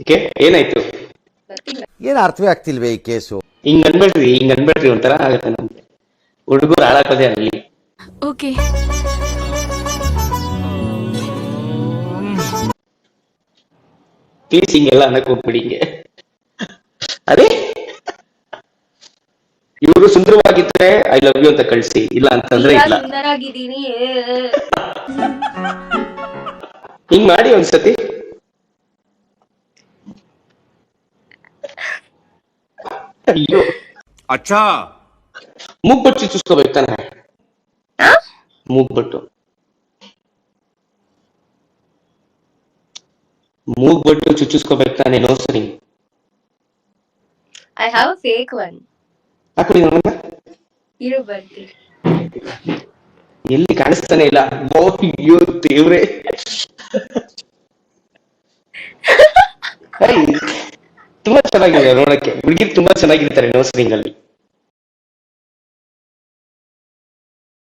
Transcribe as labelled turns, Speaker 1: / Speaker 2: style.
Speaker 1: Okay, ಏನಾಯ್ತು?
Speaker 2: ಏನ್ ಅರ್ಥವೇ ಆಗ್ತಿಲ್ವೇ ಈ ಕೇಸು?
Speaker 1: ಹಿಂಗ್ ಅನ್ಬೇಡ್ರಿ, ಒಂಥರ ಆಗತ್ತೆ ನಮ್ಗೆ. ಹುಡುಗರು ಹಾಳಾಕೋದೇ ಅಲ್ಲಿ.
Speaker 3: ಓಕೆ.
Speaker 1: ಪ್ಲೀಸ್ ಹಿಂಗೆಲ್ಲ ಅನ್ನಕ್ ಹೋಗ್ಬಿಡಿ. ಹಿಂಗೆ ಅದೇ ಇವರು ಸುಂದರವಾಗಿದ್ರೆ ಐ ಲವ್ ಯು ಅಂತ ಕಳ್ಸಿ, ಇಲ್ಲ ಅಂತಂದ್ರೆ ಇಲ್ಲ.
Speaker 4: ಸುಂದರಾಗಿದ್ದೀನಿ.
Speaker 1: ಹಿಂಗ್ ಮಾಡಿ ಒಂದ್ಸತಿ. ಅಯ್ಯೋ,
Speaker 5: ಅಚ್ಚಾ
Speaker 1: ಮೂಗ್ಬಟ್ಟು ಚುಚ್ಚಿಸ್ಕೋಬೇಕು ತಾನೆ? ಮೂಗ್ಬಟ್ಟು ಚುಚ್ಚಿಸ್ಕೋಬೇಕು ತಾನೆ? ನೋ ಸರಿ.
Speaker 4: I have a fake one.
Speaker 1: ಹಾಕೊಡಿ ನೋಡೋಣ.
Speaker 4: ಇರು ಬರ್ತೀನಿ.
Speaker 1: ಎಲ್ಲಿ ಕಾಣಿಸ್ತಾನೆ ಇಲ್ಲ. ಅಯ್ಯೋ ದೇವ್ರೆ. ತುಂಬಾ ಚೆನ್ನಾಗಿದೆ ನೋಡಕ್ಕೆ. ಹುಡುಗಿರು ತುಂಬಾ ಚೆನ್ನಾಗಿರ್ತಾರೆ ನೋಸ್ರಿಂಗ್ ಅಲ್ಲಿ.